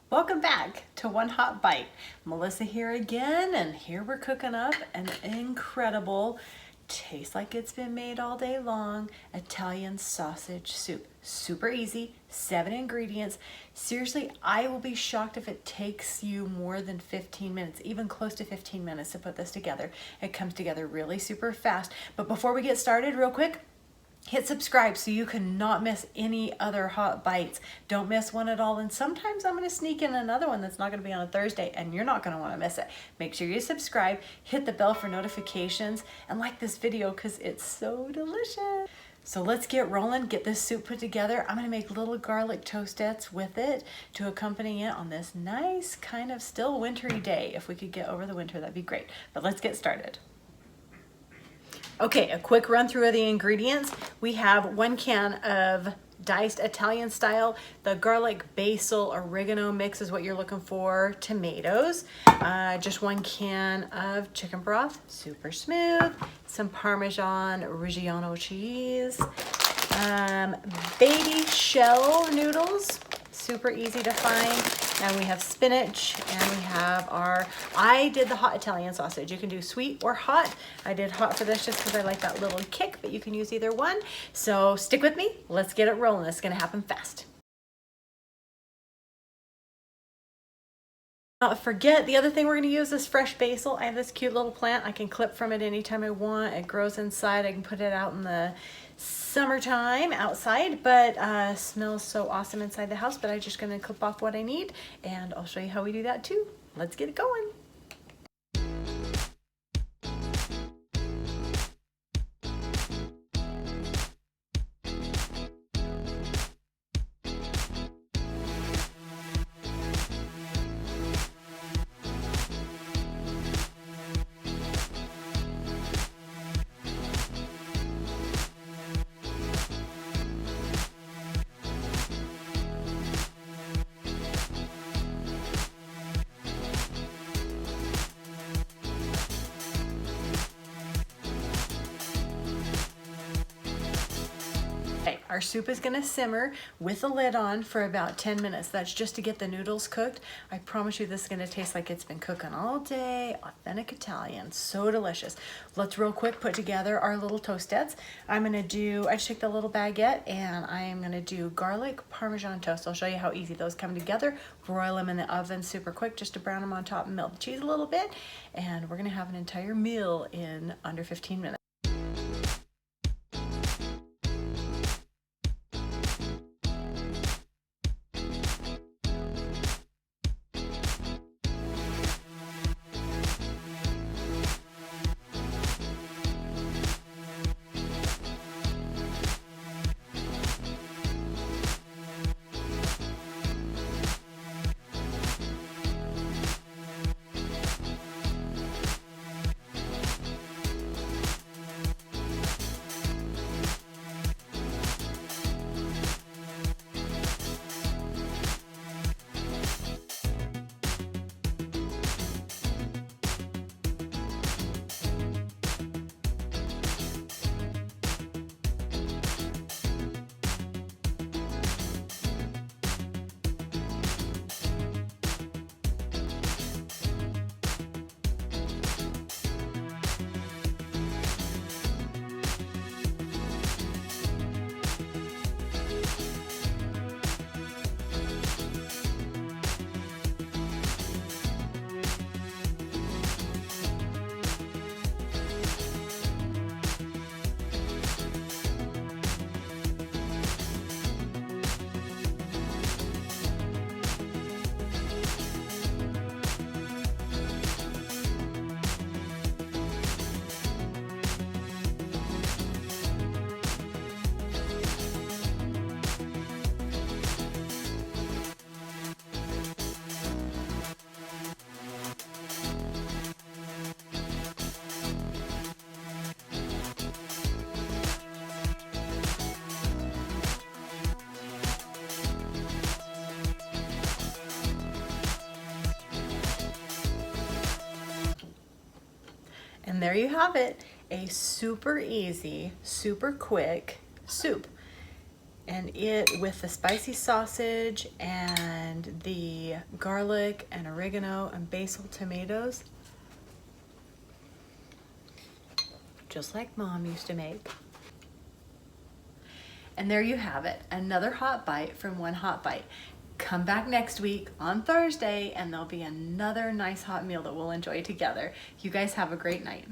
Welcome back to One Hot Bite. Melissa here again, and here we're cooking up an incredible, tastes like it's been made all day long, Italian sausage soup. Super easy, 7 ingredients. Seriously, I will be shocked if it takes you more than 15 minutes, even close to 15 minutes to put this together. It comes together really super fast. But before we get started, real quick, hit subscribe so you cannot miss any other hot bites. Don't miss one at all. And sometimes I'm going to sneak in another one that's not going to be on a Thursday, and you're not going to want to miss it. Make sure you subscribe, hit the bell for notifications, and like this video because it's so delicious. So let's get rolling, get this soup put together. I'm going to make little garlic toastettes with it to accompany it on this nice kind of still wintry day. If we could get over the winter, that'd be great. But let's get started. Okay, a quick run through of the ingredients. We have 1 can of diced Italian style. The garlic, basil, oregano mix is what you're looking for. Tomatoes, just 1 can of chicken broth, super smooth. Some Parmesan Reggiano cheese. Baby shell noodles, super easy to find. And we have spinach, and we have I did the hot Italian sausage. You can do sweet or hot. I did hot for this just because I like that little kick, but you can use either one. So stick with me. Let's get it rolling. It's going to happen fast. Not forget, the other thing we're going to use is fresh basil. I have this cute little plant. I can clip from it anytime I want. It grows inside. I can put it out in the summertime outside, but smells so awesome inside the house. But I'm just going to clip off what I need, and I'll show you how we do that too. Let's get it going. Our soup is going to simmer with the lid on for about 10 minutes. That's just to get the noodles cooked. I promise you this is going to taste like it's been cooking all day. Authentic Italian. So delicious. Let's real quick put together our little toastettes. I just take the little baguette and I am going to do garlic Parmesan toast. I'll show you how easy those come together. Broil them in the oven super quick just to brown them on top and melt the cheese a little bit. And we're going to have an entire meal in under 15 minutes. And there you have it, a super easy, super quick soup. And it, with the spicy sausage and the garlic and oregano and basil tomatoes, just like Mom used to make. And there you have it, another hot bite from One Hot Bite. Come back next week on Thursday and there'll be another nice hot meal that we'll enjoy together. You guys have a great night.